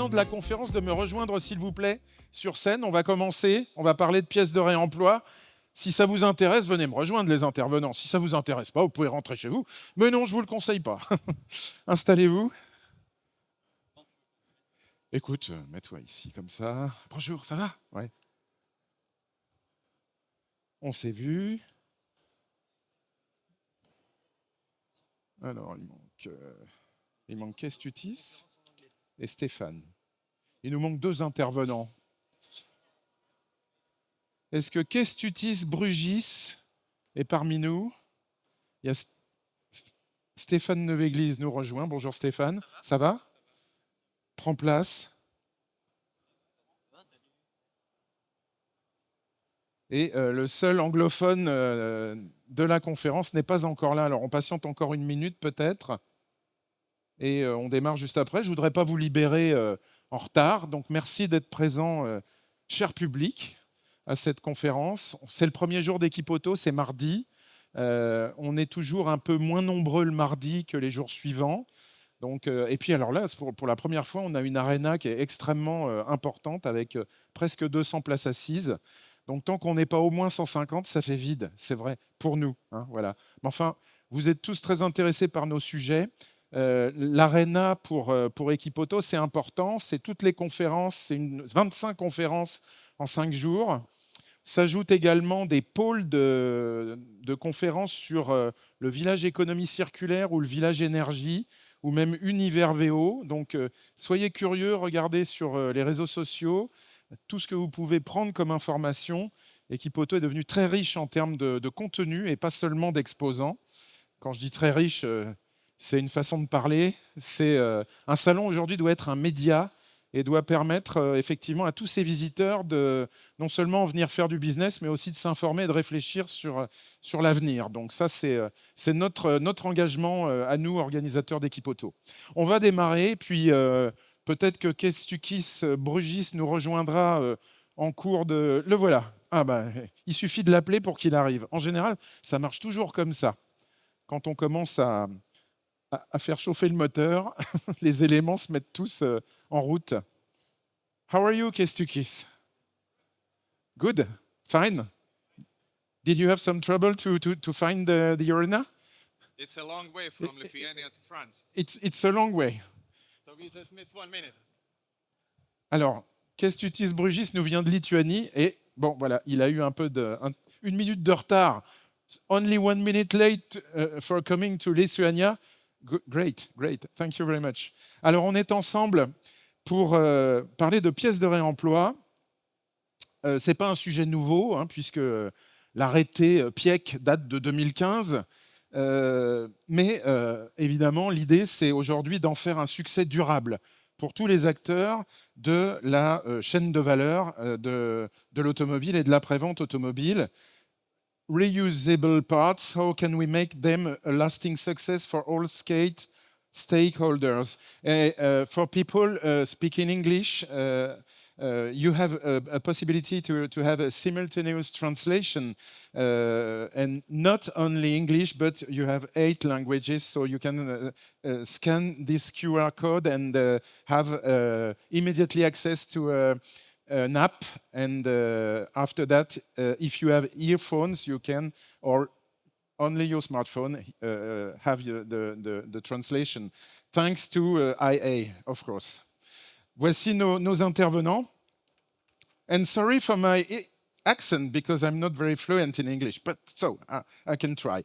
intervenants de la conférence de me rejoindre, s'il vous plaît, sur scène. On va commencer, on va parler de pièces de réemploi. Si ça vous intéresse, venez me rejoindre, les intervenants. Si ça ne vous intéresse pas, vous pouvez rentrer chez vous. Mais non, je ne vous le conseille pas. Installez-vous. Écoute, mets-toi ici, comme ça. Bonjour, ça va? Ouais. On s'est vu. Alors, il manque Kestutis et Stéphane. Il nous manque 2 intervenants. Est-ce que Kestutis Brugis est parmi nous? Il y a Stéphane Neuve-Église nous rejoint. Bonjour Stéphane, ça va? Prends place. Et le seul anglophone de la conférence n'est pas encore là. Alors on patiente encore 1 minute peut-être. Et on démarre juste après. Je ne voudrais pas vous libérer en retard. Donc merci d'être présent, cher public, à cette conférence. C'est le premier jour d'Équipe Auto, c'est mardi. On est toujours un peu moins nombreux le mardi que les jours suivants. Donc, et puis alors là, pour la première fois, on a une arena qui est extrêmement importante avec presque 200 places assises. Donc tant qu'on n'est pas au moins 150, ça fait vide, c'est vrai, pour nous. Hein, voilà. Mais enfin, vous êtes tous très intéressés par nos sujets. L'arena pour Équipe Auto, c'est important. C'est toutes les conférences, c'est 25 conférences en 5 jours. S'ajoutent également des pôles de conférences sur le village économie circulaire ou le village énergie, ou même Univers VO. Donc, soyez curieux, regardez sur les réseaux sociaux tout ce que vous pouvez prendre comme information. Équipe Auto est devenue très riche en termes de contenu et pas seulement d'exposants. Quand je dis très riche, c'est une façon de parler. Un salon aujourd'hui doit être un média et doit permettre effectivement à tous ces visiteurs de non seulement venir faire du business, mais aussi de s'informer et de réfléchir sur l'avenir. Donc ça, c'est notre engagement à nous, organisateurs d'Équipe Auto. On va démarrer, puis peut-être que Kestutis Brugis nous rejoindra en cours de... Le voilà. Ah bah, il suffit de l'appeler pour qu'il arrive. En général, ça marche toujours comme ça. Quand on commence à faire chauffer le moteur, les éléments se mettent tous en route. How are you, Kestutis? Good? Fine? Did you have some trouble to find the arena? It's a long way from Lithuania to France. It's a long way. So we just missed 1 minute. Alors, Kestutis Brugis nous vient de Lituanie et bon, voilà, il a eu un peu 1 minute de retard. Only 1 minute late for coming to Lithuania. Great. Thank you very much. Alors, on est ensemble pour parler de pièces de réemploi. Ce n'est pas un sujet nouveau, hein, puisque l'arrêté PIEC date de 2015. Mais évidemment, l'idée, c'est aujourd'hui d'en faire un succès durable pour tous les acteurs de la chaîne de valeur de l'automobile et de l'après-vente automobile. Reusable parts, how can we make them a lasting success for all stakeholders? For people speaking English, you have a possibility to have a simultaneous translation, and not only English, but you have 8 languages, so you can scan this QR code and have immediately access to an app, and after that, if you have earphones, you can, or only your smartphone, have the translation, thanks to IA, of course. Voici nos intervenants. And sorry for my accent, because I'm not very fluent in English, but so I can try.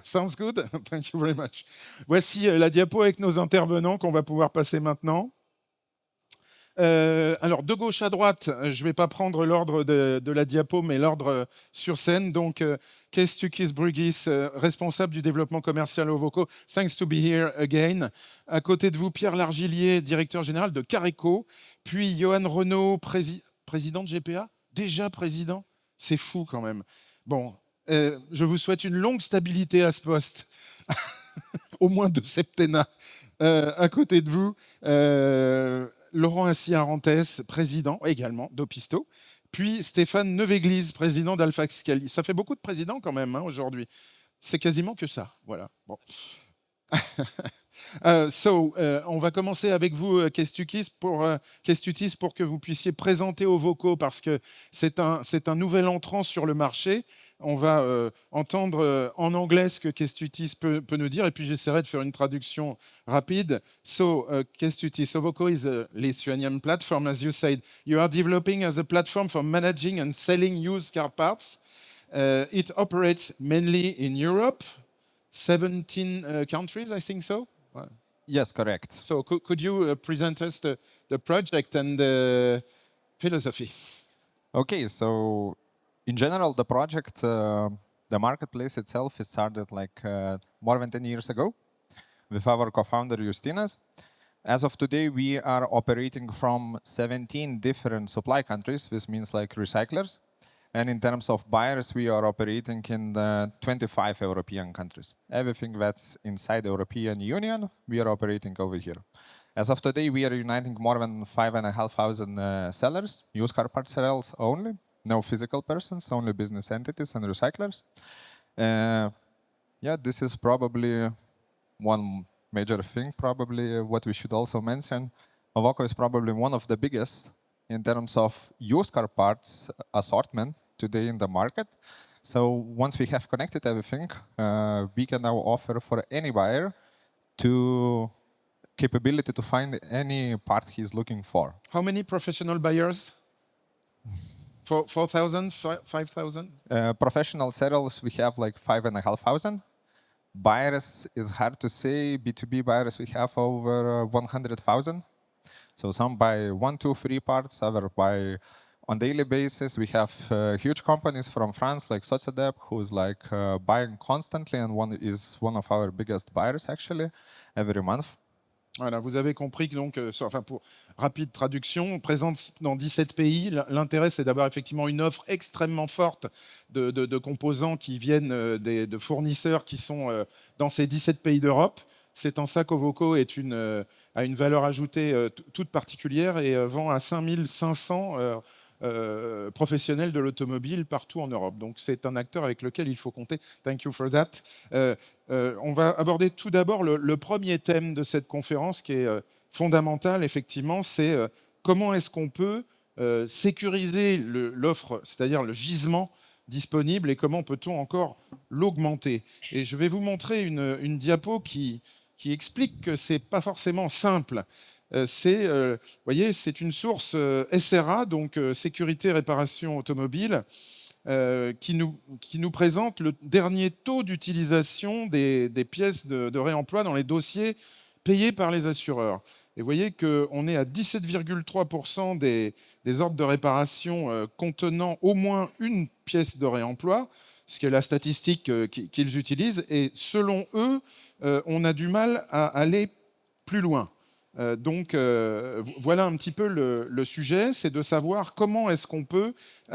Sounds good? Thank you very much. Voici la diapo avec nos intervenants qu'on va pouvoir passer maintenant. Alors, de gauche à droite, je ne vais pas prendre l'ordre de la diapo, mais l'ordre sur scène. Donc, Kestutis Brugis, responsable du développement commercial au Voco. Thanks to be here again. À côté de vous, Pierre Largillier, directeur général de Careco. Puis, Johan Renaud, président de GPA. Déjà président? C'est fou quand même. Bon, je vous souhaite une longue stabilité à ce poste. Au moins 2 septennats. À côté de vous, Laurent Assis-Arantès, président également d'Opisto, puis Stéphane Neuve-Église, président d'Alpha Scali. Ça fait beaucoup de présidents quand même, hein, aujourd'hui. C'est quasiment que ça. Voilà. Bon. On va commencer avec vous, Kestutis, pour que vous puissiez présenter Ovoko, parce que c'est un nouvel entrant sur le marché. On va entendre en anglais ce que Kestutis peut nous dire, et puis j'essaierai de faire une traduction rapide. Kestutis, Ovoko is a Lithuanian platform, as you said. You are developing as a platform for managing and selling used car parts. It operates mainly in Europe, 17 countries, I think so. Yes, correct. So could you present us the project and the philosophy? Okay, so in general, the project, the marketplace itself, is started like more than 10 years ago with our co-founder Justinas. As of today, we are operating from 17 different supply countries. This means like recyclers. And in terms of buyers, we are operating in 25 European countries. Everything that's inside the European Union, we are operating over here. As of today, we are uniting more than 5,500 sellers, used car part sellers only, no physical persons, only business entities and recyclers. Yeah, this is probably one major thing, probably what we should also mention. Ovoko is probably one of the biggest in terms of used car parts assortment today in the market. So once we have connected everything, we can now offer for any buyer to capability to find any part he's looking for. How many professional buyers? 4,000, 5,000? Professional sellers, we have like 5,500. Buyers is hard to say. B2B buyers, we have over 100,000. So some buy 1, 2, 3 parts, other buy on daily basis. We have huge companies from France like Sociodep, who's like buying constantly, and is one of our biggest buyers actually every month. Voilà, vous avez compris que donc, enfin pour rapide traduction, présente dans 17 pays. L'intérêt, c'est d'avoir effectivement une offre extrêmement forte de composants qui viennent de fournisseurs qui sont dans ces 17 pays d'Europe. C'est en ça qu'Ovoko a une valeur ajoutée toute particulière et vend à 5500 professionnels de l'automobile partout en Europe. Donc c'est un acteur avec lequel il faut compter. Thank you for that. On va aborder tout d'abord le premier thème de cette conférence qui est fondamental, effectivement, c'est comment est-ce qu'on peut sécuriser l'offre, c'est-à-dire le gisement disponible, et comment peut-on encore l'augmenter. Et je vais vous montrer une diapo qui explique que ce n'est pas forcément simple. Vous voyez, c'est une source SRA, donc Sécurité Réparation Automobile, qui nous présente le dernier taux d'utilisation des pièces de réemploi dans les dossiers payés par les assureurs. Et vous voyez qu'on est à 17,3% des ordres de réparation contenant au moins une pièce de réemploi, ce qui est la statistique qu'ils utilisent. Et selon eux, on a du mal à aller plus loin. Donc voilà un petit peu le sujet, c'est de savoir comment est-ce qu'on peut,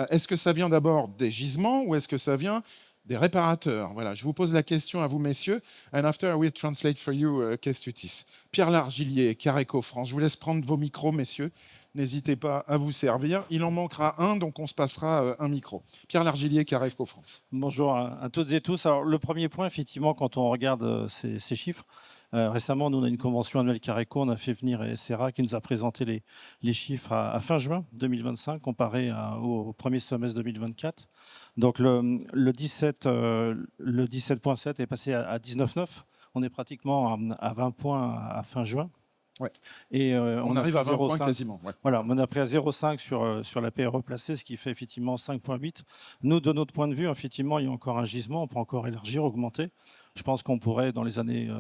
est-ce que ça vient d'abord des gisements ou est-ce que ça vient des réparateurs. Voilà, je vous pose la question à vous, messieurs. And after I will translate for you, Kestutis. Pierre Largillier, Careco France. Je vous laisse prendre vos micros, messieurs. N'hésitez pas à vous servir. Il en manquera un, donc on se passera un micro. Pierre Largillier, Careco France. Bonjour à toutes et tous. Alors, le premier point, effectivement, quand on regarde ces chiffres, récemment, nous, on a une convention annuelle Careco. On a fait venir SRA qui nous a présenté les chiffres à fin juin 2025, comparé au premier semestre 2024. Donc, le 17,7 est passé à 19,9. On est pratiquement à 20 points à fin juin. Ouais. Et on arrive à 20 points quasiment. Ouais. Voilà, on a pris à 0,5 sur la PRE placée, ce qui fait effectivement 5,8. Nous, de notre point de vue, effectivement, il y a encore un gisement, on peut encore élargir, augmenter. Je pense qu'on pourrait, dans les années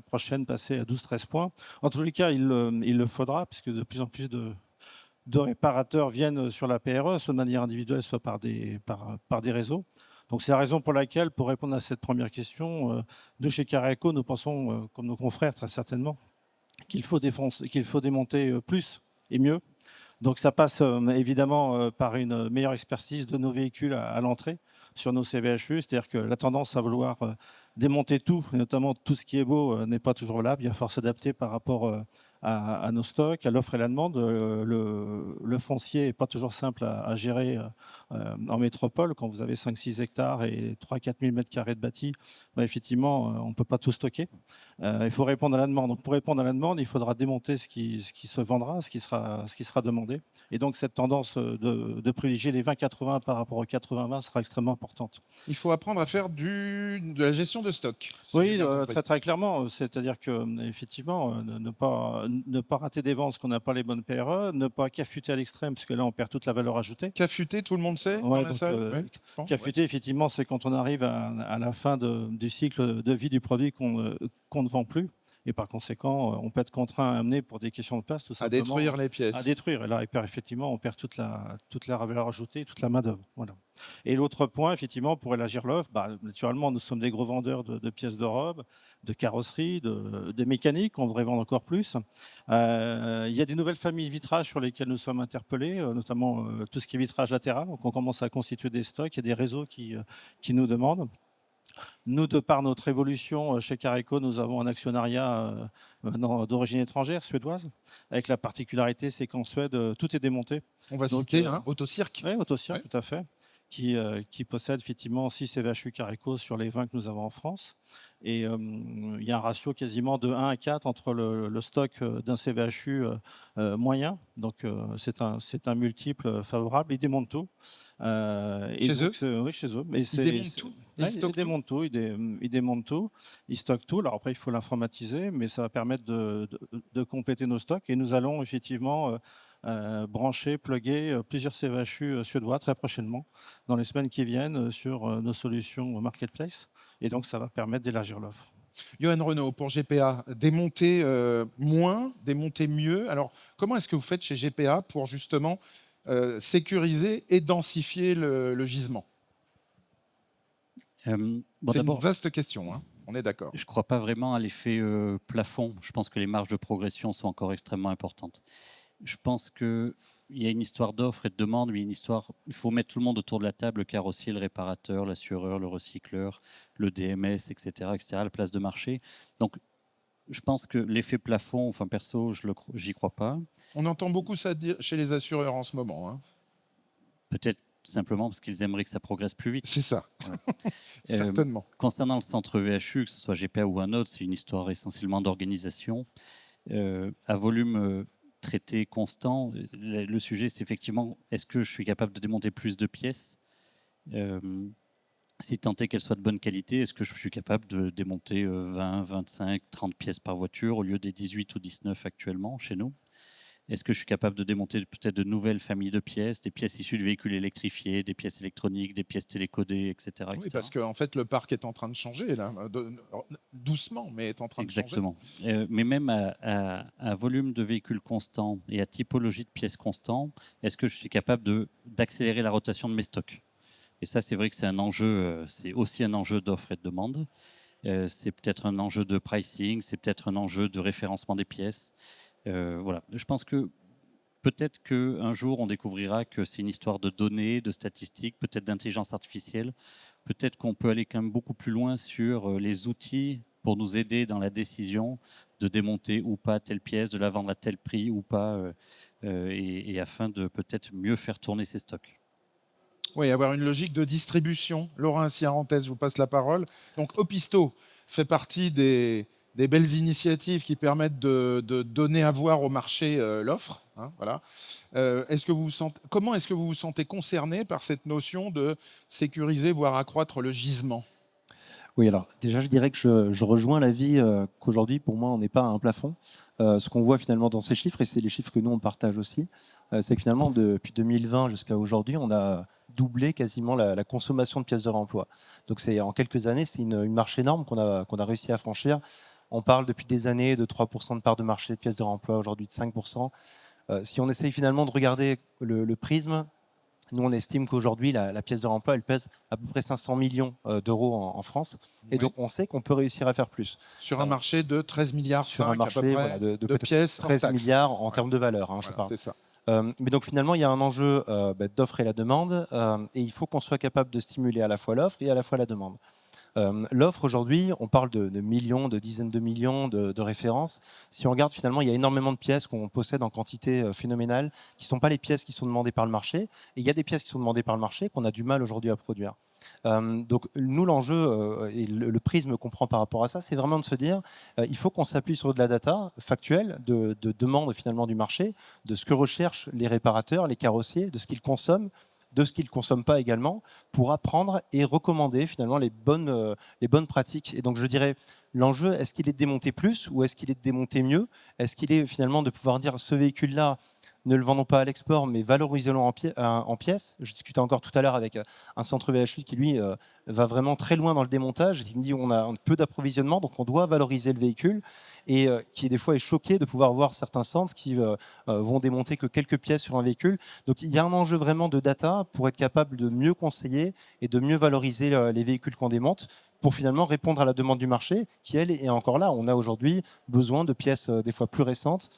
prochaines, passer à 12-13 points. En tous les cas, il le faudra, puisque de plus en plus de réparateurs viennent sur la PRE, soit de manière individuelle, soit par des réseaux. Donc c'est la raison pour laquelle, pour répondre à cette première question, de chez Careco, nous pensons, comme nos confrères très certainement, qu'il faut démonter plus et mieux. Donc ça passe évidemment par une meilleure expertise de nos véhicules à l'entrée sur nos CVHU, c'est-à-dire que la tendance à vouloir démonter tout, et notamment tout ce qui est beau, n'est pas toujours valable. Il va falloir s'adapter par rapport à nos stocks, à l'offre et la demande. Le foncier n'est pas toujours simple à gérer en métropole. Quand vous avez 5-6 hectares et 3-4 000 m² de bâti, effectivement, on ne peut pas tout stocker. Il faut répondre à la demande. Donc, pour répondre à la demande, il faudra démonter ce qui se vendra, ce qui sera demandé. Et donc, cette tendance de privilégier les 20-80 par rapport aux 80-20 sera extrêmement importante. Il faut apprendre à faire de la gestion de stock. si j'ai Oui, bien compris. très, très clairement. C'est-à-dire que, effectivement, ne pas rater des ventes parce qu'on n'a pas les bonnes PRE, ne pas cafuter à l'extrême, parce que là, on perd toute la valeur ajoutée. Cafuté, tout le monde sait dans Ouais, la donc, salle Oui, je pense, cafuter, effectivement, c'est quand on arrive à la fin du cycle de vie du produit qu'on ne vend plus. Et par conséquent, on peut être contraint à amener pour des questions de place, tout à simplement. détruire les pièces. À détruire. Et là, effectivement, on perd toute la valeur ajoutée, toute la main-d'œuvre. Voilà. Et l'autre point, effectivement, pour élargir l'offre, naturellement, nous sommes des gros vendeurs de pièces de robe, de carrosserie, de mécanique. On devrait vendre encore plus. Il y a des nouvelles familles de vitrages sur lesquelles nous sommes interpellés, notamment tout ce qui est vitrage latéral. Donc, on commence à constituer des stocks. Il y a des réseaux qui nous demandent. Nous, de par notre évolution chez Careco, nous avons un actionnariat d'origine étrangère, suédoise, avec la particularité, c'est qu'en Suède, tout est démonté. On va Donc, citer Autocirque. Oui, Autocirque, Ouais. tout à fait, qui possède effectivement 6 CVHU Careco sur les 20 que nous avons en France. Et il y a un ratio quasiment de 1 à 4 entre le stock d'un CVHU moyen. Donc, c'est un multiple favorable. Ils démontent tout. Chez eux Oui, chez eux. Mais Ils démontent tout Ils Ils stockent tout démontent tout. Ils démontent tout. Ils stockent tout. Alors après, il faut l'informatiser, mais ça va permettre de compléter nos stocks. Et nous allons effectivement brancher, plugger plusieurs CVHU suédois très prochainement, dans les semaines qui viennent, sur nos solutions Marketplace. Et donc, ça va permettre d'élargir l'offre. Johan Renaud, pour GPA, démonter moins, démonter mieux. Alors, comment est-ce que vous faites chez GPA pour justement sécuriser et densifier le gisement Bon, C'est une d'abord, vaste question, hein, on est d'accord. je ne crois pas vraiment à l'effet plafond. Je pense que les marges de progression sont encore extrêmement importantes. Je pense qu'il y a une histoire d'offre et de demande, mais il faut mettre tout le monde autour de la table, le carrossier, le réparateur, l'assureur, le recycleur, le DMS, etc., la place de marché. Donc, je pense que l'effet plafond, enfin perso, j'y crois pas. On entend beaucoup ça dire chez les assureurs en ce moment. Hein. Peut-être simplement parce qu'ils aimeraient que ça progresse plus vite. C'est ça, Voilà. certainement. Concernant le centre VHU, que ce soit GPA ou un autre, c'est une histoire essentiellement d'organisation. À volume traité constant, le sujet c'est effectivement est-ce que je suis capable de démonter plus de pièces si tant est qu'elles soient de bonne qualité, est-ce que je suis capable de démonter 20, 25, 30 pièces par voiture au lieu des 18 ou 19 actuellement chez nous? Est-ce que je suis capable de démonter peut-être de nouvelles familles de pièces, des pièces issues de véhicules électrifiés, des pièces électroniques, des pièces télécodées, etc. Oui, parce qu'en fait, le parc est en train de changer, là, doucement, mais est en train Exactement. Mais même à volume de véhicules constant et à typologie de pièces constant, est-ce que je suis capable d'accélérer la rotation de mes stocks? Et ça, c'est vrai que c'est un enjeu, c'est aussi un enjeu d'offre et de demande. C'est peut-être un enjeu de pricing, c'est peut-être un enjeu de référencement des pièces. Voilà. Je pense que peut-être qu'un jour, on découvrira que c'est une histoire de données, de statistiques, peut-être d'intelligence artificielle. Peut-être qu'on peut aller quand même beaucoup plus loin sur les outils pour nous aider dans la décision de démonter ou pas telle pièce, de la vendre à tel prix ou pas, et afin de peut-être mieux faire tourner ces stocks. Oui, avoir une logique de distribution. Laurent Siarantès, je vous passe la parole. Donc, Opisto fait partie des belles initiatives qui permettent de donner à voir au marché l'offre. Hein, voilà. Comment est-ce que vous vous sentez concerné par cette notion de sécuriser, voire accroître le gisement? Oui, alors déjà, je dirais que je rejoins l'avis qu'aujourd'hui, pour moi, on n'est pas à un plafond. Ce qu'on voit finalement dans ces chiffres, et c'est les chiffres que nous, on partage aussi, c'est que finalement, depuis 2020 jusqu'à aujourd'hui, on a doublé quasiment la consommation de pièces de réemploi. Donc, en quelques années, c'est une marche énorme qu'on a réussi à franchir. On parle depuis des années de 3% de part de marché de pièces de réemploi, aujourd'hui de 5%. Si on essaye finalement de regarder le prisme, nous, on estime qu'aujourd'hui, la pièce de réemploi, elle pèse à peu près 500 millions d'euros en France. Et donc, on sait qu'on peut réussir à faire plus. Sur un marché de 13 milliards sur un marché à peu près, voilà, de pièces hors 13 taxe. milliards en termes de valeur, je Voilà, parle. c'est ça. Mais donc, finalement, il y a un enjeu d'offre et la demande. Et il faut qu'on soit capable de stimuler à la fois l'offre et à la fois la demande. L'offre aujourd'hui, on parle de millions, de dizaines de millions de références. Si on regarde finalement, il y a énormément de pièces qu'on possède en quantité phénoménale, qui ne sont pas les pièces qui sont demandées par le marché. Et il y a des pièces qui sont demandées par le marché qu'on a du mal aujourd'hui à produire. Donc nous, l'enjeu et le prisme qu'on prend par rapport à ça, c'est vraiment de se dire, il faut qu'on s'appuie sur de la data factuelle, de demande finalement du marché, de ce que recherchent les réparateurs, les carrossiers, de ce qu'ils consomment, de ce qu'ils ne consomment pas également, pour apprendre et recommander finalement les bonnes pratiques. Et donc je dirais, l'enjeu, est-ce qu'il est de démonter plus ou est-ce qu'il est de démonter mieux? Est-ce qu'il est finalement de pouvoir dire, ce véhicule-là, ne le vendons pas à l'export, mais valorisons-le en pièces. Je discutais encore tout à l'heure avec un centre VHU qui, lui, va vraiment très loin dans le démontage. Il me dit on a peu d'approvisionnement, donc on doit valoriser le véhicule. Et qui, des fois, est choqué de pouvoir voir certains centres qui vont démonter que quelques pièces sur un véhicule. Donc, il y a un enjeu vraiment de data pour être capable de mieux conseiller et de mieux valoriser les véhicules qu'on démonte, pour finalement répondre à la demande du marché, qui, elle, est encore là. On a aujourd'hui besoin de pièces des fois plus récentes.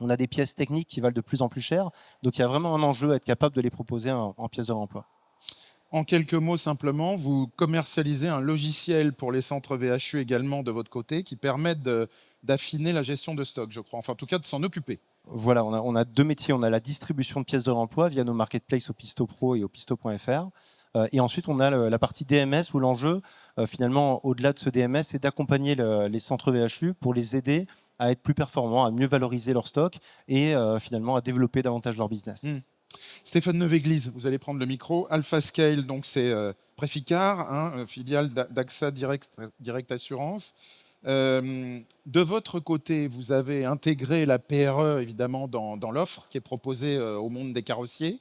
On a des pièces techniques qui valent de plus en plus cher. Donc, il y a vraiment un enjeu à être capable de les proposer en pièces de réemploi. En quelques mots simplement, vous commercialisez un logiciel pour les centres VHU également de votre côté qui permettent d'affiner la gestion de stock, je crois. Enfin, en tout cas, de s'en occuper. Voilà, on a deux métiers. On a la distribution de pièces de réemploi via nos marketplaces Opisto Pro et Opisto.fr. Et ensuite, on a la partie DMS où l'enjeu, finalement, au-delà de ce DMS, c'est d'accompagner les centres VHU pour les aider à être plus performants, à mieux valoriser leur stock et finalement à développer davantage leur business. Stéphane Neuve-Église, vous allez prendre le micro. Alpha Scale, donc c'est Préficard, hein, filiale d'AXA Direct Assurance. De votre côté, vous avez intégré la PRE évidemment dans l'offre qui est proposée au monde des carrossiers.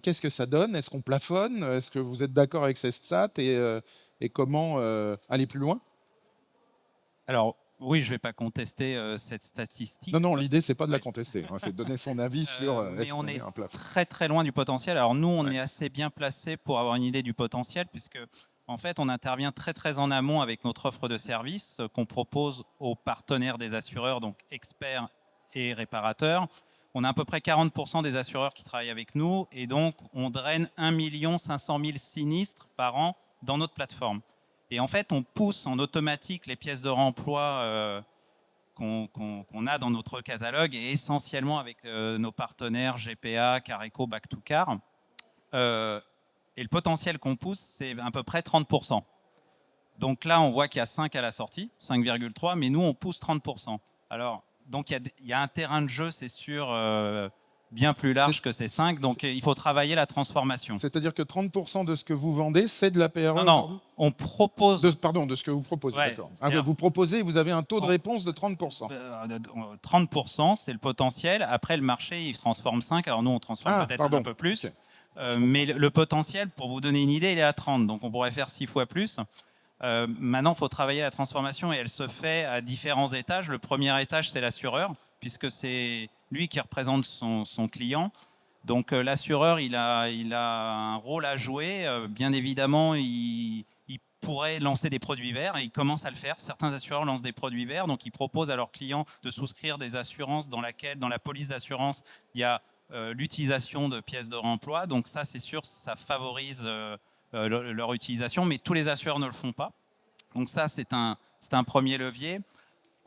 Qu'est-ce que ça donne? Est-ce qu'on plafonne? Est-ce que vous êtes d'accord avec ces stats et comment aller plus loin? Alors, oui, je ne vais pas contester cette statistique. Non, l'idée, c'est pas de la contester, hein, c'est de donner son avis sur mais est-ce on qu'on est est un plafond. très très loin du potentiel. Alors nous, on est assez bien placé pour avoir une idée du potentiel, puisque en fait, on intervient très très en amont avec notre offre de service qu'on propose aux partenaires des assureurs, donc experts et réparateurs. On a à peu près 40% des assureurs qui travaillent avec nous, et donc on draine 1 500 000 sinistres par an dans notre plateforme. Et en fait, on pousse en automatique les pièces de réemploi qu'on a dans notre catalogue, et essentiellement avec nos partenaires GPA, Careco, Back2Car. Et le potentiel qu'on pousse, c'est à peu près 30%. Donc là, on voit qu'il y a 5 à la sortie, 5,3, mais nous, on pousse 30%. Alors, donc il y a un terrain de jeu, c'est sûr, bien plus large que ces 5. Donc il faut travailler la transformation. C'est-à-dire que 30% de ce que vous vendez, c'est de la PRE? Non, on propose... de ce que vous proposez, Ouais, d'accord. Vous proposez, vous avez un taux de réponse de 30%. 30%, c'est le potentiel. Après, le marché, il transforme 5. Alors nous, on transforme peut-être un peu plus. Okay. Mais le potentiel, pour vous donner une idée, il est à 30. Donc on pourrait faire 6 fois plus. Maintenant, il faut travailler la transformation et elle se fait à différents étages. Le premier étage, c'est l'assureur, puisque c'est lui qui représente son client. Donc l'assureur, il a un rôle à jouer. Bien évidemment, il pourrait lancer des produits verts et il commence à le faire. Certains assureurs lancent des produits verts, donc ils proposent à leurs clients de souscrire des assurances dans la police d'assurance, il y a l'utilisation de pièces de réemploi. Donc ça, c'est sûr, ça favorise leur utilisation, mais tous les assureurs ne le font pas. Donc ça, c'est un premier levier.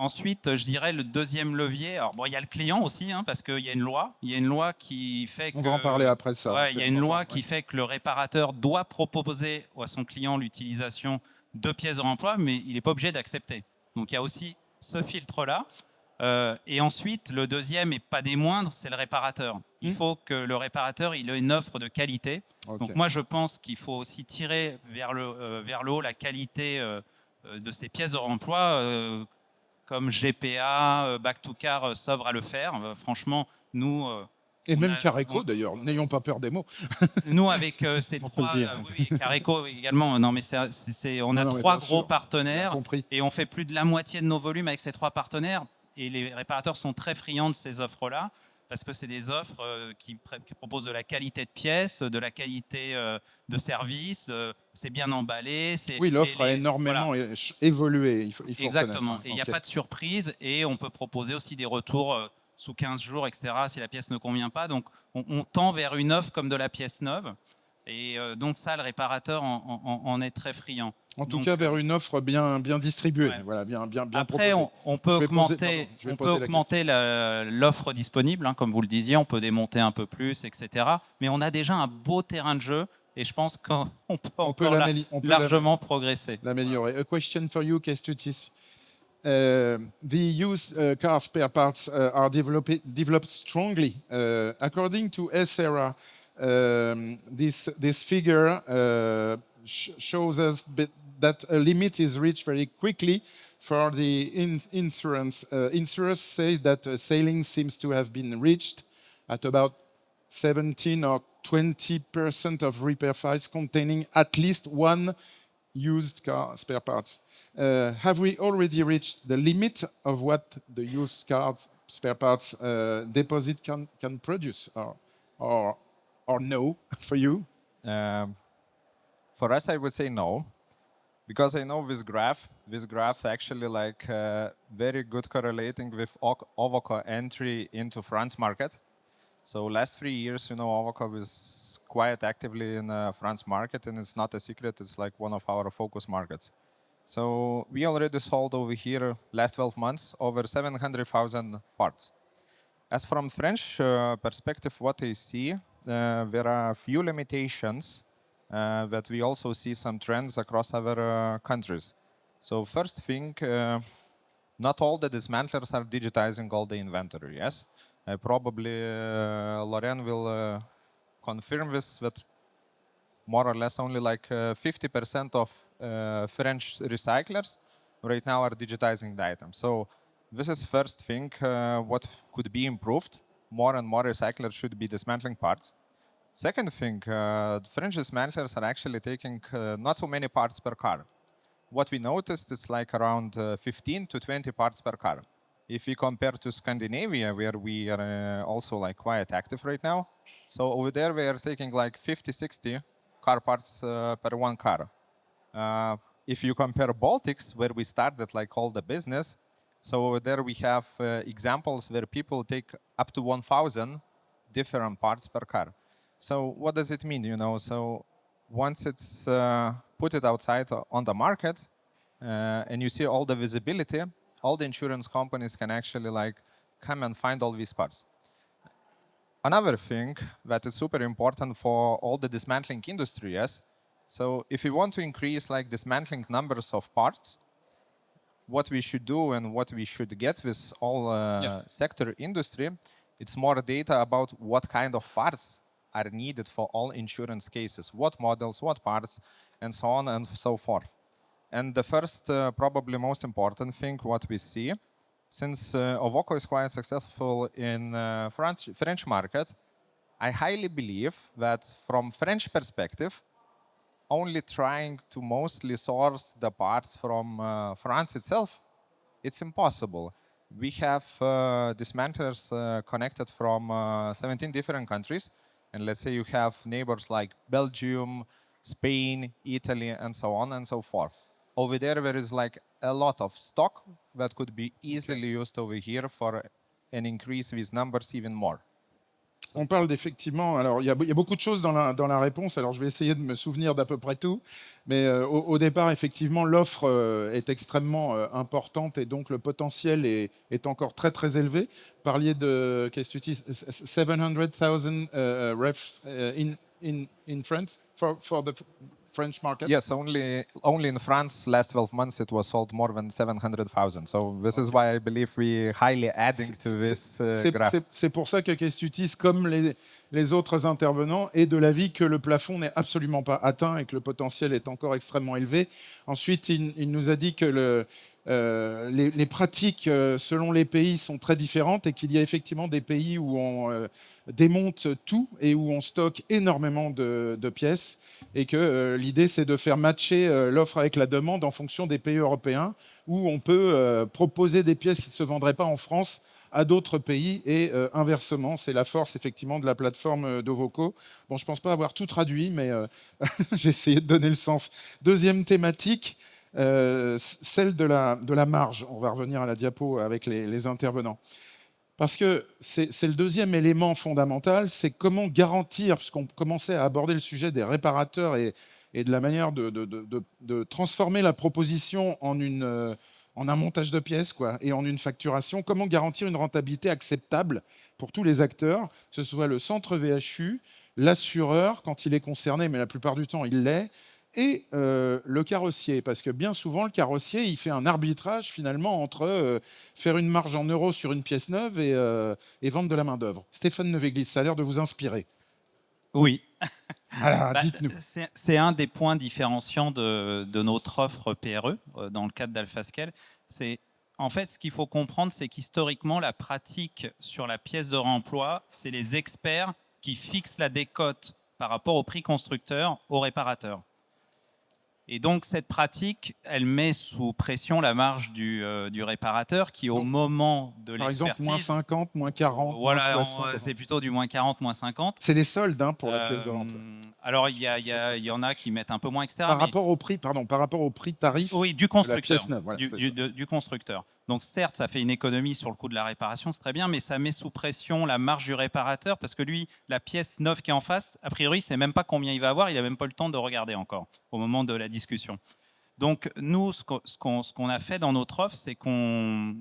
Ensuite, je dirais le deuxième levier, alors bon, il y a le client aussi, hein, parce qu'il y a une loi. Il y a une loi qui fait que... On va en parler après ça. Ouais, il y a une loi qui fait que le réparateur doit proposer à son client l'utilisation de pièces de réemploi, mais il n'est pas obligé d'accepter. Donc il y a aussi ce filtre-là. Et ensuite, le deuxième, et pas des moindres, c'est le réparateur. Il faut que le réparateur il ait une offre de qualité. Okay. Donc moi, je pense qu'il faut aussi tirer vers le haut la qualité de ces pièces de réemploi, comme GPA, Back2Car s'oeuvre à le faire. Franchement, nous... et même Careco, d'ailleurs, n'ayons pas peur des mots. Nous, avec ces trois... oui, Careco également. Non, mais on a trois gros partenaires et on fait plus de la moitié de nos volumes avec ces trois partenaires. Et les réparateurs sont très friands de ces offres-là parce que c'est des offres qui proposent de la qualité de pièces, de la qualité de service, c'est bien emballé. Oui, l'offre a énormément évolué, il faut exactement, et il n'y a pas de surprise et on peut proposer aussi des retours sous 15 jours, etc. si la pièce ne convient pas. Donc on tend vers une offre comme de la pièce neuve. Et donc ça, le réparateur en est très friand. En tout Donc, cas, vers une offre bien distribuée, Ouais. voilà, bien Après, proposée. on peut Je vais poser- augmenter, pardon, je vais on peut poser la augmenter l'offre disponible, hein, comme vous le disiez, on peut démonter un peu plus, etc. Mais on a déjà un beau terrain de jeu et je pense qu'on peut On peut encore l'améliorer. progresser. A question for you, Kestutis. The used car spare parts are developed strongly. According to SERA, this figure shows us that a limit is reached very quickly for the insurance. Insurers say that sailing seems to have been reached at about 17 or 20% of repair files containing at least one used car spare parts. Have we already reached the limit of what the used car spare parts deposit can produce, or no for you? For us, I would say no, because I know this graph actually very good correlating with Ovoko entry into France market. So last 3 years, Ovoko is quite actively in the France market, and it's not a secret, it's like one of our focus markets. So we already sold over here last 12 months over 700,000 parts. As from French perspective, what I see, there are a few limitations that we also see some trends across other countries. So first thing, not all the dismantlers are digitizing all the inventory, yes? Probably Lorraine will confirm this, that more or less only 50% of French recyclers right now are digitizing the item. So this is first thing, what could be improved. More and more recyclers should be dismantling parts. Second thing, French dismantlers are actually taking not so many parts per car. What we noticed is around 15 to 20 parts per car. If we compare to Scandinavia, where we are also quite active right now, so over there we are taking 50, 60 car parts per one car. If you compare Baltics, where we started all the business, so over there we have examples where people take up to 1,000 different parts per car. So what does it mean? So once it's put it outside on the market, and you see all the visibility, all the insurance companies can actually come and find all these parts. Another thing that is super important for all the dismantling industry, yes. So if we want to increase dismantling numbers of parts, what we should do and what we should get with all sector industry, it's more data about what kind of parts are needed for all insurance cases, what models, what parts, and so on and so forth. And the first, probably most important thing, what we see, since Ovoko is quite successful in French market, I highly believe that from French perspective, only trying to mostly source the parts from France itself, it's impossible. We have dismantlers connected from 17 different countries, and let's say you have neighbors like Belgium, Spain, Italy, and so on and so forth. Over there is a lot of stock that could be easily used over here for an increase these numbers even more. On parle d'effectivement, alors il y a beaucoup de choses dans la réponse, alors je vais essayer de me souvenir d'à peu près tout, mais au départ, effectivement, l'offre est extrêmement importante et donc le potentiel est encore très très élevé. Vous parliez de, qu'est-ce que tu dis, 700,000 refs in France for the French market? Yes, only in France, last 12 months, it was sold more than 700,000. So this is why I believe we highly adding to this graph. C'est pour ça que Kestutis, comme les autres intervenants, est de l'avis que le plafond n'est absolument pas atteint et que le potentiel est encore extrêmement élevé. Ensuite, il nous a dit que les pratiques selon les pays sont très différentes et qu'il y a effectivement des pays où on démonte tout et où on stocke énormément de pièces et que l'idée c'est de faire matcher l'offre avec la demande en fonction des pays européens où on peut proposer des pièces qui ne se vendraient pas en France à d'autres pays et inversement. C'est la force effectivement de la plateforme d'Ovoko. Bon, je ne pense pas avoir tout traduit, mais j'ai essayé de donner le sens. Deuxième thématique, celle de la marge. On va revenir à la diapo avec les intervenants. Parce que c'est le deuxième élément fondamental, c'est comment garantir, puisqu'on commençait à aborder le sujet des réparateurs et de la manière de transformer la proposition en un montage de pièces et en une facturation, comment garantir une rentabilité acceptable pour tous les acteurs, que ce soit le centre VHU, l'assureur, quand il est concerné, mais la plupart du temps il l'est, et le carrossier, parce que bien souvent, le carrossier, il fait un arbitrage finalement entre faire une marge en euros sur une pièce neuve et vendre de la main-d'œuvre. Stéphane Neveglis, ça a l'air de vous inspirer. Oui. Alors, Bah, dites-nous. c'est un des points différenciants de notre offre PRE dans le cadre d'AlphaScale. En fait, ce qu'il faut comprendre, c'est qu'historiquement, la pratique sur la pièce de réemploi, c'est les experts qui fixent la décote par rapport au prix constructeur au réparateur. Et donc, cette pratique, elle met sous pression la marge du réparateur qui, au moment de l'expertise... Par exemple, moins 50, moins 40, voilà, moins 60. c'est plutôt du moins 40, moins 50. C'est les soldes pour la pièce de réemploi. Alors, il y en a qui mettent un peu moins, etc. Par rapport au prix, par rapport au prix tarif oui, du de la constructeur. pièce neuve. Voilà, Du constructeur. Donc certes, ça fait une économie sur le coût de la réparation, c'est très bien, mais ça met sous pression la marge du réparateur parce que lui, la pièce neuve qui est en face, a priori, il ne sait même pas combien il va avoir, il n'a même pas le temps de regarder encore au moment de la discussion. Donc nous, ce qu'on a fait dans notre offre, c'est qu'on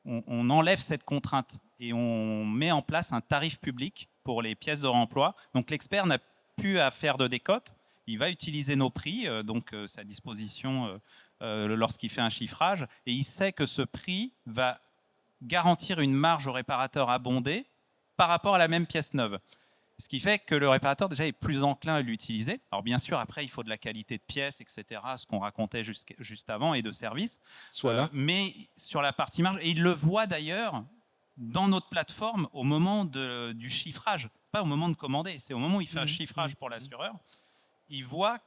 enlève cette contrainte et on met en place un tarif public pour les pièces de réemploi. Donc l'expert n'a plus à faire de décote, il va utiliser nos prix, donc sa disposition lorsqu'il fait un chiffrage, et il sait que ce prix va garantir une marge au réparateur abondée par rapport à la même pièce neuve. Ce qui fait que le réparateur déjà est plus enclin à l'utiliser. Alors bien sûr, après, il faut de la qualité de pièce, etc., ce qu'on racontait juste avant, et de service. Mais sur la partie marge, et il le voit d'ailleurs dans notre plateforme au moment du chiffrage, pas au moment de commander, c'est au moment où il fait un chiffrage pour l'assureur, il voit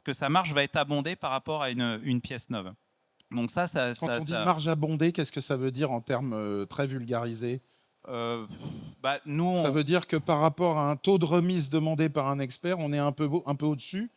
que sa marge va être abondée par rapport à une pièce neuve. Donc Quand on dit marge abondée, qu'est-ce que ça veut dire en termes très vulgarisés ? Ça veut dire que par rapport à un taux de remise demandé par un expert, on est un peu au-dessus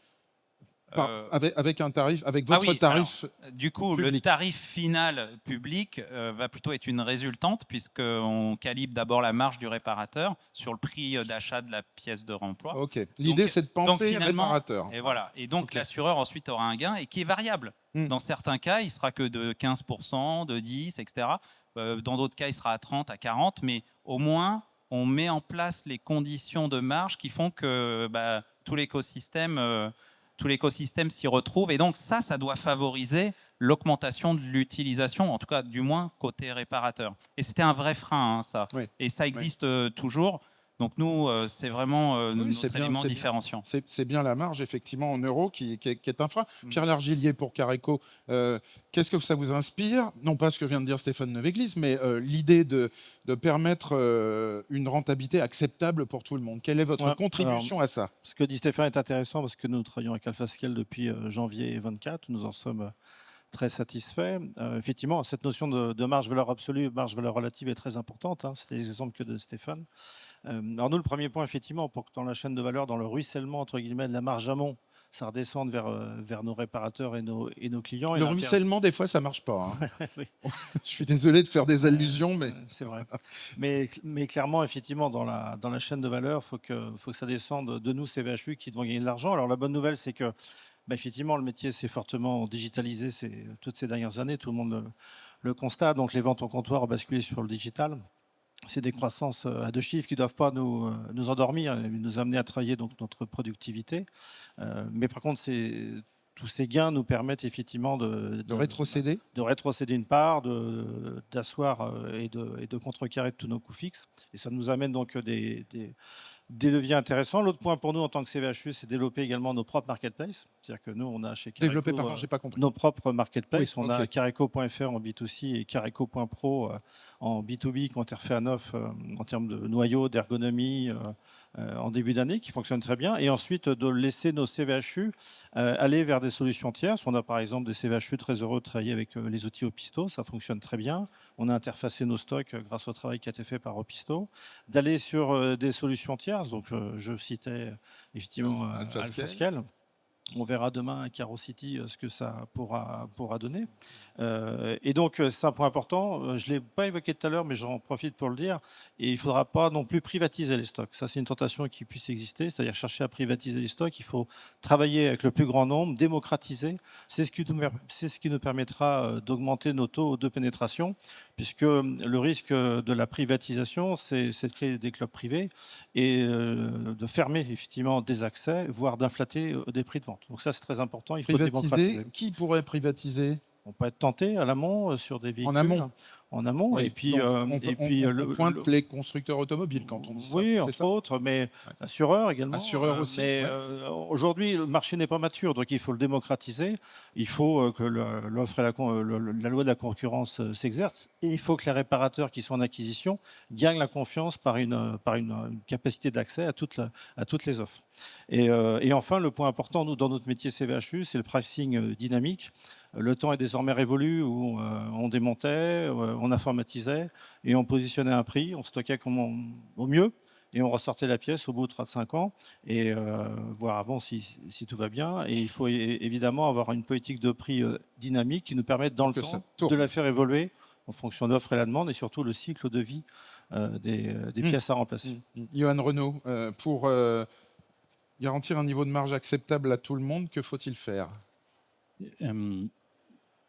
avec un tarif, avec votre tarif. Alors, du coup, public. le tarif final public va plutôt être une résultante puisqu'on calibre d'abord la marge du réparateur sur le prix d'achat de la pièce de réemploi. Ok. L'idée, c'est de penser réparateur. Et voilà. Et donc l'assureur ensuite aura un gain et qui est variable. Dans certains cas, il sera que de 15%, de 10%, etc. Dans d'autres cas, il sera à 30, à 40, mais au moins, on met en place les conditions de marge qui font que tout l'écosystème s'y retrouve. Et donc ça doit favoriser l'augmentation de l'utilisation, en tout cas du moins côté réparateur. Et c'était un vrai frein, ça. Oui. Et ça existe toujours. Donc nous, c'est vraiment notre élément différenciant. C'est bien la marge, effectivement, en euros qui est un frein. Pierre Largillier pour Careco, qu'est-ce que ça vous inspire ? Non pas ce que vient de dire Stéphane Neveglis, mais l'idée de permettre une rentabilité acceptable pour tout le monde. Quelle est votre contribution à ça ? Ce que dit Stéphane est intéressant parce que nous travaillons avec AlphaScale depuis janvier 24. Nous en sommes très satisfaits. Effectivement, cette notion de marge valeur absolue, marge valeur relative est très importante. C'est les exemples que de Stéphane. Alors nous, le premier point, effectivement, pour que dans la chaîne de valeur, dans le ruissellement, entre guillemets, de la marge amont, ça redescende vers nos réparateurs et nos clients. Le ruissellement, des fois, ça ne marche pas. Oui. Je suis désolé de faire des allusions, mais... C'est vrai. Mais clairement, effectivement, dans la chaîne de valeur, faut que ça descende de nous, CVHU, qui devons gagner de l'argent. Alors la bonne nouvelle, c'est que effectivement, le métier s'est fortement digitalisé toutes ces dernières années. Tout le monde le constate. Donc les ventes en comptoir ont basculé sur le digital. C'est des croissances à deux chiffres qui ne doivent pas nous endormir, nous amener à travailler donc notre productivité. Mais par contre, tous ces gains nous permettent effectivement de rétrocéder. De rétrocéder une part, d'asseoir et de contrecarrer tous nos coûts fixes. Et ça nous amène donc des leviers intéressants. L'autre point pour nous en tant que CVHU, c'est développer également nos propres marketplaces. C'est-à-dire que nous, on a chez Careco j'ai pas compris. nos propres marketplaces. Oui, on a Careco.fr en B2C et Careco.pro en B2B qui ont été refaits à neuf en termes de noyaux, d'ergonomie en début d'année, qui fonctionnent très bien. Et ensuite, de laisser nos CVHU aller vers des solutions tierces. On a par exemple des CVHU très heureux de travailler avec les outils Opisto. Ça fonctionne très bien. On a interfacé nos stocks grâce au travail qui a été fait par Opisto. D'aller sur des solutions tierces. Donc, je citais effectivement AlphaScale. On verra demain à Carocity ce que ça pourra donner. Et donc, c'est un point important. Je ne l'ai pas évoqué tout à l'heure, mais j'en profite pour le dire. Et il ne faudra pas non plus privatiser les stocks. Ça, c'est une tentation qui puisse exister, c'est-à-dire chercher à privatiser les stocks. Il faut travailler avec le plus grand nombre, démocratiser. C'est ce qui nous permettra d'augmenter nos taux de pénétration, puisque le risque de la privatisation, c'est de créer des clubs privés et de fermer effectivement des accès, voire d'inflater des prix de vente. Donc ça, c'est très important. Il faut démocratiser. Qui pourrait privatiser? On peut être tenté à l'amont sur des véhicules. En amont. Oui, Et puis, donc, on pointe les constructeurs automobiles quand on dit ça. Oui, c'est entre ça autres, mais assureurs également. Assureurs aussi, Mais ouais. aujourd'hui, le marché n'est pas mature, donc il faut le démocratiser. Il faut que l'offre et la loi de la concurrence s'exerce. Et il faut que les réparateurs qui sont en acquisition gagnent la confiance par une capacité d'accès à toutes les offres. Et enfin, le point important, nous, dans notre métier CVHU, c'est le pricing dynamique. Le temps est désormais révolu où on démontait, on informatisait et on positionnait un prix, on stockait au mieux et on ressortait la pièce au bout de 3 de 5 ans et voire avant si tout va bien. Et il faut évidemment avoir une politique de prix dynamique qui nous permette dans le temps de la faire évoluer en fonction de l'offre et la demande et surtout le cycle de vie des pièces à remplacer. Johan Renaud, pour garantir un niveau de marge acceptable à tout le monde, que faut-il faire?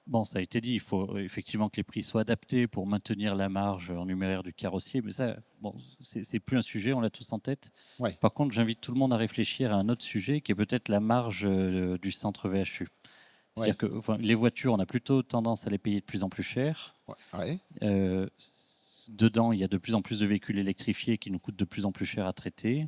Bon, ça a été dit, il faut effectivement que les prix soient adaptés pour maintenir la marge en numéraire du carrossier, mais ça, bon, c'est plus un sujet, on l'a tous en tête. Ouais. Par contre, j'invite tout le monde à réfléchir à un autre sujet qui est peut-être la marge du centre VHU. C'est-à-dire que les voitures, on a plutôt tendance à les payer de plus en plus cher. Ouais. Dedans, il y a de plus en plus de véhicules électrifiés qui nous coûtent de plus en plus cher à traiter.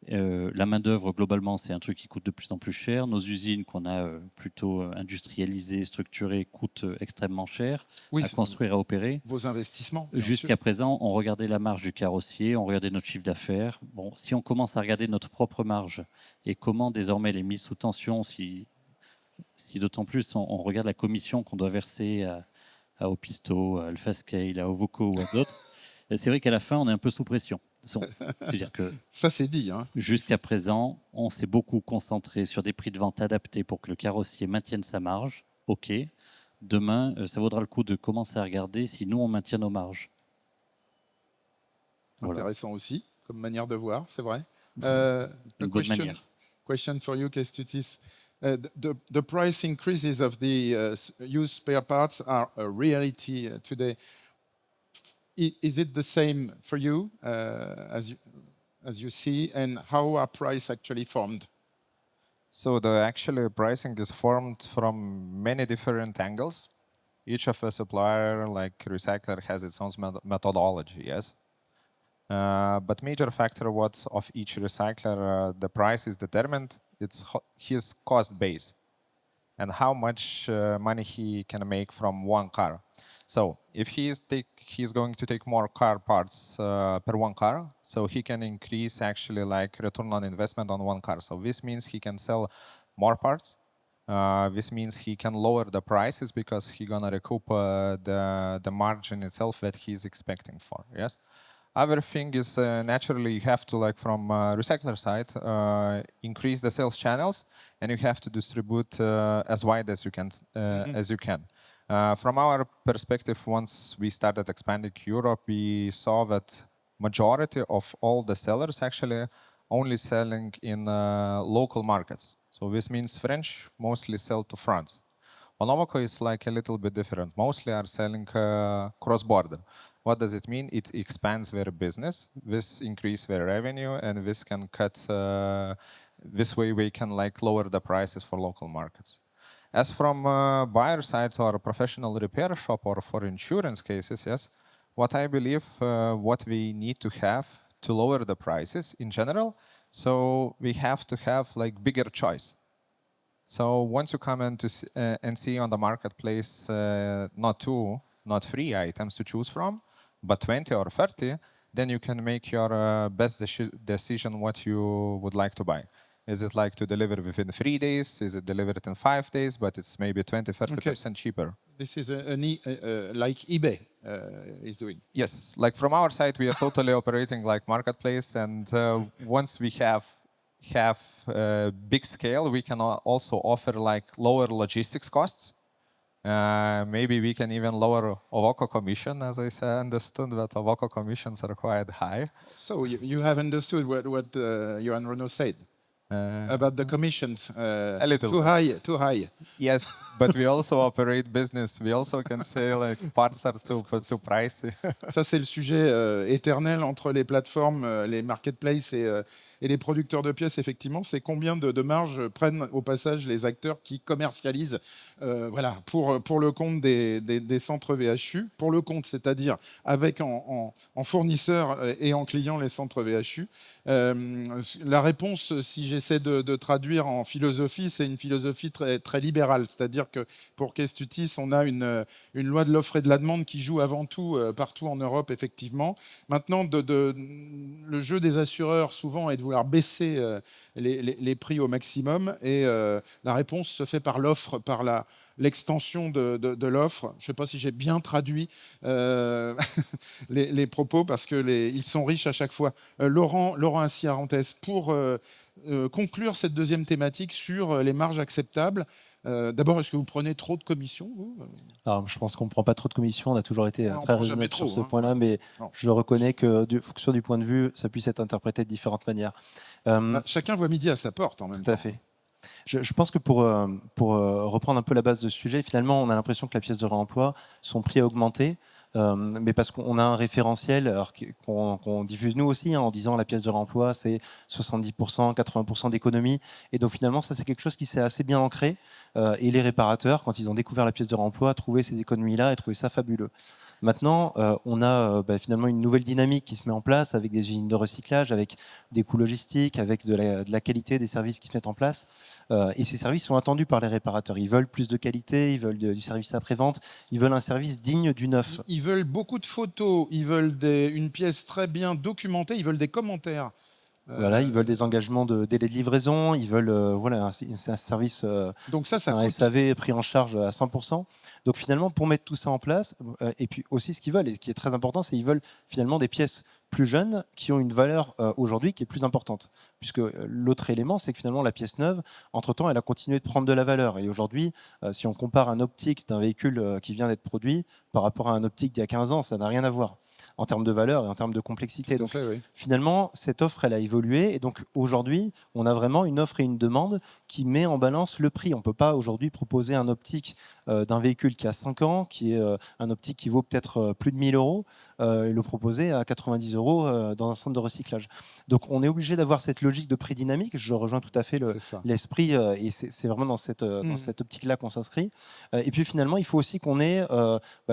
La main-d'œuvre, globalement, c'est un truc qui coûte de plus en plus cher. Nos usines qu'on a plutôt industrialisées, structurées, coûtent extrêmement cher à construire, à opérer. Vos investissements. Jusqu'à présent, on regardait la marge du carrossier, on regardait notre chiffre d'affaires. Bon, si on commence à regarder notre propre marge et comment désormais les mises sous tension, si d'autant plus on regarde la commission qu'on doit verser à Opisto, à Alphascale, à Ovoco ou à d'autres, c'est vrai qu'à la fin, on est un peu sous pression. C'est-à-dire que ça, c'est dit. Jusqu'à présent, on s'est beaucoup concentré sur des prix de vente adaptés pour que le carrossier maintienne sa marge. OK. Demain, ça vaudra le coup de commencer à regarder si nous, on maintient nos marges. Intéressant aussi, comme manière de voir, c'est vrai. Une bonne manière. Question for you, Kestutis. The price increases of the used spare parts are a reality today. Is it the same for you as you see, and how are price actually formed? So actually pricing is formed from many different angles. Each of a supplier, like recycler, has its own methodology, yes. But major factor what of each recycler the price is determined, it's his cost base and how much money he can make from one car. So if he's going to take more car parts per one car, so he can increase actually like return on investment on one car. So this means he can sell more parts. This means he can lower the prices because he's gonna recoup the margin itself that he's expecting for. Yes. Other thing is naturally you have to, like from recycler side, increase the sales channels, and you have to distribute as wide as you can. From our perspective, once we started expanding Europe, we saw that majority of all the sellers actually only selling in local markets. So this means French mostly sell to France. Onovoco is like a little bit different. Mostly are selling cross-border. What does it mean? It expands their business. This increase their revenue, and this can cut. This way, we can like lower the prices for local markets. As from buyer side or a professional repair shop or for insurance cases, yes, what I believe what we need to have to lower the prices in general, so we have to have like bigger choice. So once you come in and see on the marketplace not 2, not 3 items to choose from, but 20 or 30, then you can make your best decision what you would like to buy. Is it like to deliver within 3 days? Is it delivered in 5 days? But it's maybe 20-30% cheaper. This is like eBay is doing. Yes, like from our side, we are totally operating like marketplace. And once we have have big scale, we can also offer like lower logistics costs. Maybe we can even lower Ovoko commission, as I understood that Ovoko commissions are quite high. So you have understood what Johan Renault said about the commissions. A little Too bit. high, too high. Yes, but we also operate business. We also can say like parts are too pricey. Ça, c'est le sujet éternel entre les plateformes, les marketplaces et les producteurs de pièces, effectivement. C'est combien de marge prennent au passage les acteurs qui commercialisent voilà, pour le compte des centres VHU. Pour le compte, c'est-à-dire avec en fournisseur et en client les centres VHU. La réponse, si j'essaie de traduire en philosophie, c'est une philosophie très, très libérale. C'est-à-dire que pour Kestutis, on a une loi de l'offre et de la demande qui joue avant tout partout en Europe, effectivement. Maintenant, le jeu des assureurs, souvent, est de vouloir baisser les prix au maximum. Et la réponse se fait par l'offre, par l'extension de l'offre. Je ne sais pas si j'ai bien traduit les propos, parce qu'ils sont riches à chaque fois. Laurent Assi-Arantès, pour conclure cette deuxième thématique sur les marges acceptables, d'abord, est-ce que vous prenez trop de commissions, vous ? Alors, je pense qu'on ne prend pas trop de commissions. On a toujours été On très prend jamais raisonnable sur trop, ce hein. point-là, mais Non. je reconnais que, fonction du point de vue, ça puisse être interprété de différentes manières. Chacun voit midi à sa porte, en même Tout temps. à fait. Je pense que pour reprendre un peu la base de ce sujet, finalement, on a l'impression que la pièce de réemploi, son prix a augmenté, mais parce qu'on a un référentiel qu'on diffuse nous aussi, hein, en disant la pièce de réemploi, c'est 70%, 80% d'économie. Et donc finalement, ça c'est quelque chose qui s'est assez bien ancré. Et les réparateurs, quand ils ont découvert la pièce de réemploi, trouvaient ces économies-là et trouvaient ça fabuleux. Maintenant, on a finalement une nouvelle dynamique qui se met en place avec des usines de recyclage, avec des coûts logistiques, avec de la qualité des services qui se mettent en place. Et ces services sont attendus par les réparateurs. Ils veulent plus de qualité, ils veulent du service après-vente, ils veulent un service digne du neuf. Ils veulent beaucoup de photos, ils veulent une pièce très bien documentée, ils veulent des commentaires. Voilà, ils veulent des engagements de délai de livraison, ils veulent un service, Donc ça un coûte. SAV pris en charge à 100%. Donc finalement, pour mettre tout ça en place, et puis aussi ce qu'ils veulent, et ce qui est très important, c'est qu'ils veulent finalement des pièces plus jeunes qui ont une valeur aujourd'hui qui est plus importante. Puisque l'autre élément, c'est que finalement la pièce neuve, entre-temps, elle a continué de prendre de la valeur. Et aujourd'hui, si on compare un optique d'un véhicule qui vient d'être produit par rapport à un optique d'il y a 15 ans, ça n'a rien à voir en termes de valeur et en termes de complexité. Tout à Donc fait, oui. finalement, cette offre, elle a évolué. Et donc aujourd'hui, on a vraiment une offre et une demande qui met en balance le prix. On ne peut pas aujourd'hui proposer un optique d'un véhicule qui a 5 ans, qui est un optique qui vaut peut-être plus de 1000 euros, et le proposer à 90 euros dans un centre de recyclage. Donc on est obligé d'avoir cette logique de prix dynamique. Je rejoins tout à fait C'est ça. l'esprit, et c'est vraiment dans cette optique-là qu'on s'inscrit. Et puis finalement, il faut aussi qu'on ait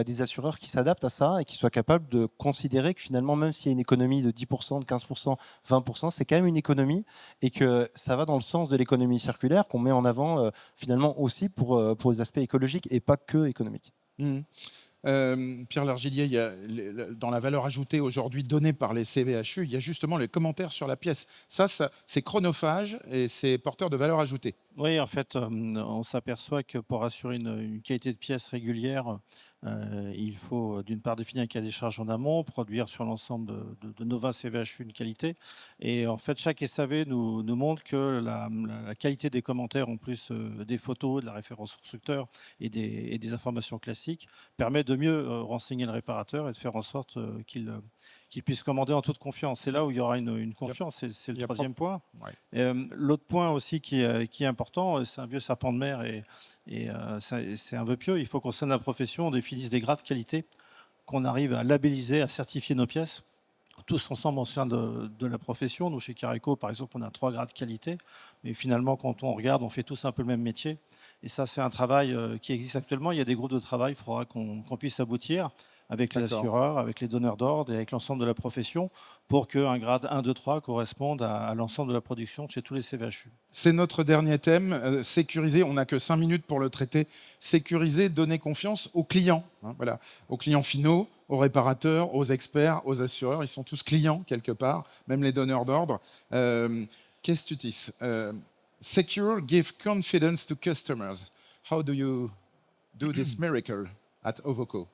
des assureurs qui s'adaptent à ça et qui soient capables de considérer que finalement, même s'il y a une économie de 10%, de 15%, 20%, c'est quand même une économie, et que ça va dans le sens de l'économie circulaire qu'on met en avant finalement aussi pour les aspects écologiques et pas que économiques. Pierre Largillier, il y a, dans la valeur ajoutée aujourd'hui donnée par les CVHU, il y a justement les commentaires sur la pièce. Ça c'est chronophage et c'est porteur de valeur ajoutée. Oui, en fait, on s'aperçoit que pour assurer une qualité de pièce régulière, il faut d'une part définir un cahier des charges en amont, produire sur l'ensemble de nos 20 CVHU une qualité. Et en fait, chaque SAV nous montre que la qualité des commentaires, en plus des photos, de la référence constructeur et des informations classiques, permet de mieux renseigner le réparateur et de faire en sorte qu'il puisse commander en toute confiance. C'est là où il y aura une confiance, c'est le troisième point. Ouais. L'autre point aussi qui est important, c'est un vieux serpent de mer et c'est un vœu pieux, il faut qu'au sein de la profession, on définisse des grades de qualité, qu'on arrive à labelliser, à certifier nos pièces, tous ensemble au sein de la profession. Nous, chez Careco, par exemple, on a 3 grades de qualité, mais finalement, quand on regarde, on fait tous un peu le même métier. Et ça, c'est un travail qui existe actuellement. Il y a des groupes de travail, il faudra qu'on puisse aboutir avec les assureurs, avec les donneurs d'ordre et avec l'ensemble de la profession pour qu'un grade 1, 2, 3 corresponde à l'ensemble de la production chez tous les CVHU. C'est notre dernier thème, sécuriser, on n'a que 5 minutes pour le traiter, sécuriser, donner confiance aux clients, hein, voilà, aux clients finaux, aux réparateurs, aux experts, aux assureurs, ils sont tous clients quelque part, même les donneurs d'ordre. Kestutis, secure, give confidence to customers. How do you do this miracle at Ovoko?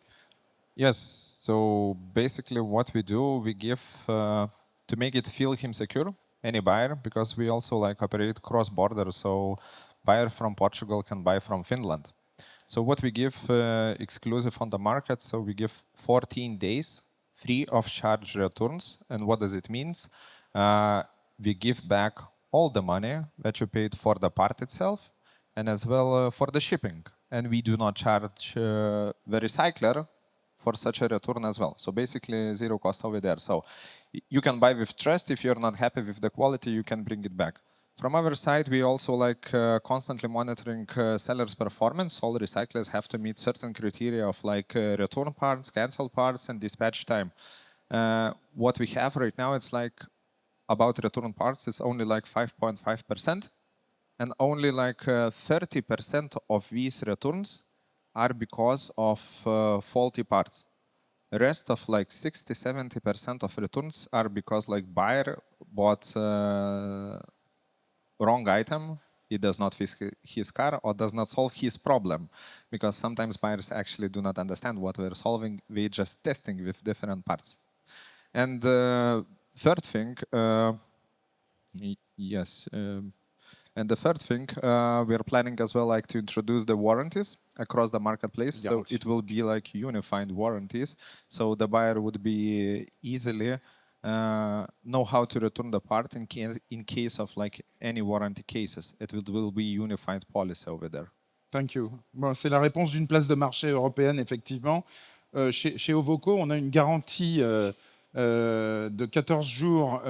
Yes, so basically what we do, we give, to make it feel him secure, any buyer because we also like operate cross-border, so buyer from Portugal can buy from Finland. So what we give exclusive on the market, so we give 14 days free of charge returns. And what does it mean? We give back all the money that you paid for the part itself and as well for the shipping. And we do not charge the recycler for such a return as well. So basically zero cost over there. So you can buy with trust. If you're not happy with the quality, you can bring it back. From our side, we also like constantly monitoring sellers' performance. All recyclers have to meet certain criteria of like return parts, cancel parts, and dispatch time. What we have right now, it's like about return parts, it's only like 5.5%. And only like 30% of these returns are because of faulty parts. The rest of like 60-70% of returns are because like buyer bought wrong item, he does not fix his car or does not solve his problem. Because sometimes buyers actually do not understand what we're solving, we're just testing with different parts. And third thing, and the third thing, we are planning as well like to introduce the warranties across the marketplace. So it will be like unified warranties. So the buyer would be easily know how to return the part in case of like any warranty cases. It will be unified policy over there. Thank you. Bon, c'est la réponse d'une place de marché européenne, effectivement. Chez Ovoco, on a une garantie de 14 jours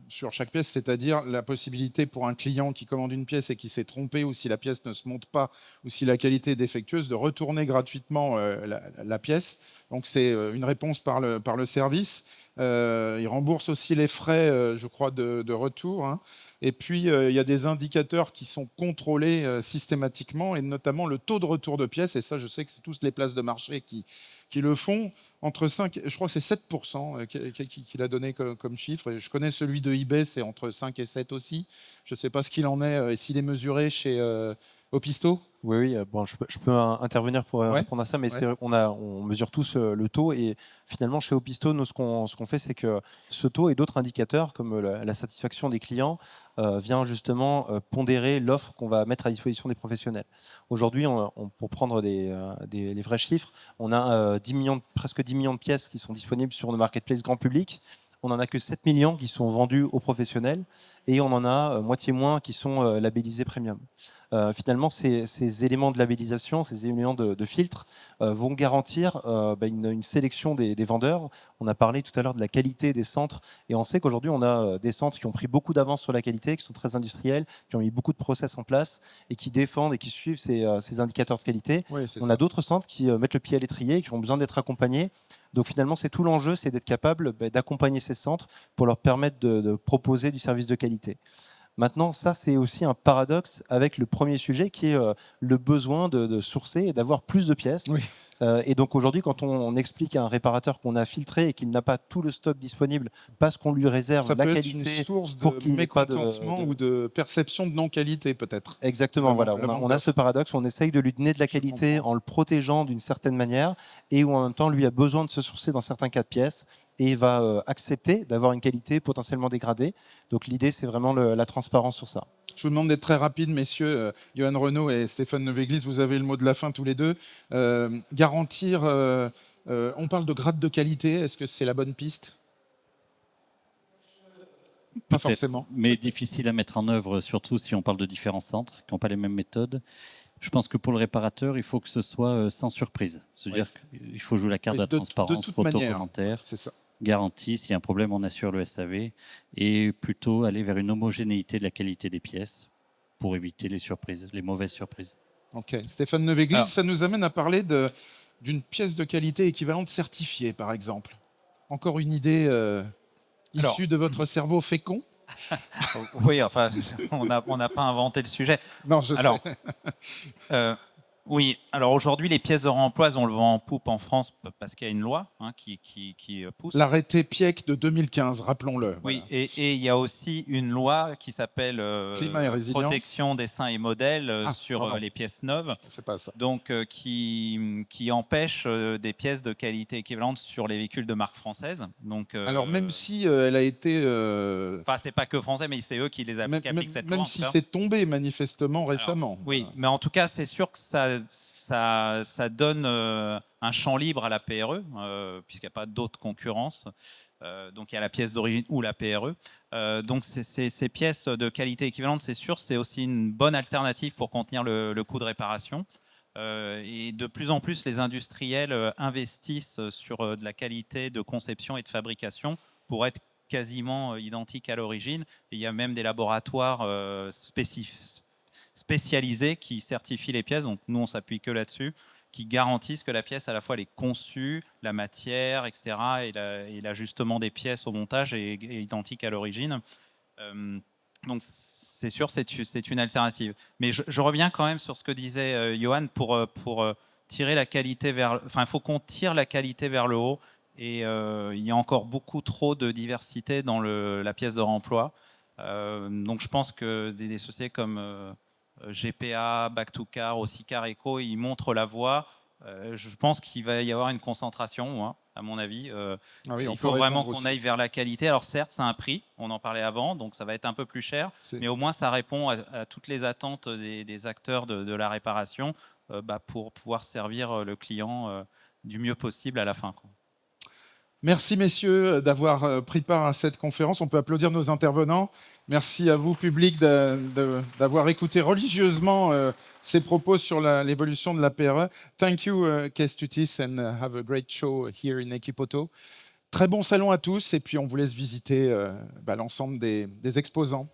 sur chaque pièce, c'est-à-dire la possibilité pour un client qui commande une pièce et qui s'est trompé ou si la pièce ne se monte pas ou si la qualité est défectueuse, de retourner gratuitement la pièce. Donc c'est une réponse par le service. Il rembourse aussi les frais, je crois, de retour. Hein. Et puis, il y a des indicateurs qui sont contrôlés systématiquement, et notamment le taux de retour de pièces. Et ça, je sais que c'est tous les places de marché qui le font. Entre 5, je crois que c'est 7% qu'il a donné comme chiffre. Et je connais celui de eBay, c'est entre 5 et 7 aussi. Je ne sais pas ce qu'il en est et s'il est mesuré chez Opisto. Oui, bon, je peux intervenir pour répondre à ça, mais c'est vrai on mesure tous le taux et finalement chez Opisto, nous ce qu'on fait, c'est que ce taux et d'autres indicateurs comme la satisfaction des clients vient justement pondérer l'offre qu'on va mettre à disposition des professionnels. Aujourd'hui, pour prendre les vrais chiffres, on a presque 10 millions de pièces qui sont disponibles sur le marketplace grand public. On n'en a que 7 millions qui sont vendus aux professionnels et on en a moitié moins qui sont labellisés premium. Finalement, ces éléments de labellisation, ces éléments de filtre vont garantir une sélection des vendeurs. On a parlé tout à l'heure de la qualité des centres et on sait qu'aujourd'hui, on a des centres qui ont pris beaucoup d'avance sur la qualité, qui sont très industriels, qui ont mis beaucoup de process en place et qui défendent et qui suivent ces indicateurs de qualité. Oui, on a d'autres centres qui mettent le pied à l'étrier et qui ont besoin d'être accompagnés. Donc finalement, c'est tout l'enjeu, c'est d'être capable d'accompagner ces centres pour leur permettre de proposer du service de qualité. Maintenant, ça, c'est aussi un paradoxe avec le premier sujet qui est le besoin de sourcer et d'avoir plus de pièces. Oui. Et donc aujourd'hui, quand on explique à un réparateur qu'on a filtré et qu'il n'a pas tout le stock disponible parce qu'on lui réserve la qualité, ça peut être une source de mécontentement ou de perception de non-qualité peut-être. Exactement, voilà. On a ce paradoxe, on essaye de lui donner de la qualité en le protégeant d'une certaine manière et où en même temps, lui a besoin de se sourcer dans certains cas de pièces et va accepter d'avoir une qualité potentiellement dégradée. Donc l'idée, c'est vraiment la transparence sur ça. Je vous demande d'être très rapide, messieurs. Johan Renaud et Stéphane Neveglis, vous avez le mot de la fin tous les deux. Garantir, on parle de grade de qualité, est-ce que c'est la bonne piste? Pas forcément. Mais difficile à mettre en œuvre, surtout si on parle de différents centres qui n'ont pas les mêmes méthodes. Je pense que pour le réparateur, il faut que ce soit sans surprise. C'est-à-dire qu'il faut jouer la carte de la transparence, photo-commentaire. C'est ça. Garantie, s'il y a un problème, on assure le SAV et plutôt aller vers une homogénéité de la qualité des pièces pour éviter les surprises, les mauvaises surprises. Ok, Stéphane Neveglis, ça nous amène à parler d'une pièce de qualité équivalente certifiée, par exemple. Encore une idée issue de votre cerveau fécond? Oui, enfin, on n'a pas inventé le sujet. Non, je sais. Oui, alors aujourd'hui, les pièces de réemploi, on le vend en poupe en France parce qu'il y a une loi qui pousse. L'arrêté Piec de 2015, rappelons-le. Oui, Voilà. et il y a aussi une loi qui s'appelle Climat et résilience. Protection des dessins et modèles sur pardon. les pièces neuves, C'est pas ça. donc qui empêche des pièces de qualité équivalente sur les véhicules de marque française. Donc, Alors même si elle a été... enfin, c'est pas que français, mais c'est eux qui les même appliquent cette loi. même en si tout cas. c'est tombé manifestement Alors, récemment. oui, Voilà. mais en tout cas, c'est sûr que ça donne un champ libre à la PRE, puisqu'il n'y a pas d'autre concurrence. Donc il y a la pièce d'origine ou la PRE. Donc ces pièces de qualité équivalente, c'est sûr, c'est aussi une bonne alternative pour contenir le coût de réparation. Et de plus en plus, les industriels investissent sur de la qualité de conception et de fabrication pour être quasiment identiques à l'origine. Et il y a même des laboratoires spécialisés qui certifient les pièces. Donc nous, on s'appuie que là-dessus, qui garantissent que la pièce, à la fois, elle est conçue, la matière, etc., et l'ajustement des pièces au montage est identique à l'origine. Donc c'est sûr, c'est une alternative. Mais je reviens quand même sur ce que disait Johan pour tirer la qualité vers... Enfin, il faut qu'on tire la qualité vers le haut. Et il y a encore beaucoup trop de diversité dans la pièce de réemploi. Donc je pense que des sociétés comme GPA, Back2Car, aussi Car Eco, ils montrent la voie. Je pense qu'il va y avoir une concentration, à mon avis. Oui, il faut vraiment qu'on aille vers la qualité. Alors certes, c'est un prix, on en parlait avant, donc ça va être un peu plus cher, mais au moins ça répond à toutes les attentes des acteurs de la réparation pour pouvoir servir le client du mieux possible à la fin, quoi. Merci messieurs d'avoir pris part à cette conférence. On peut applaudir nos intervenants. Merci à vous, public, d'avoir écouté religieusement ces propos sur l'évolution de la PRE. Thank you, Kestutis, and have a great show here in Equipoto. Très bon salon à tous, et puis on vous laisse visiter l'ensemble des exposants.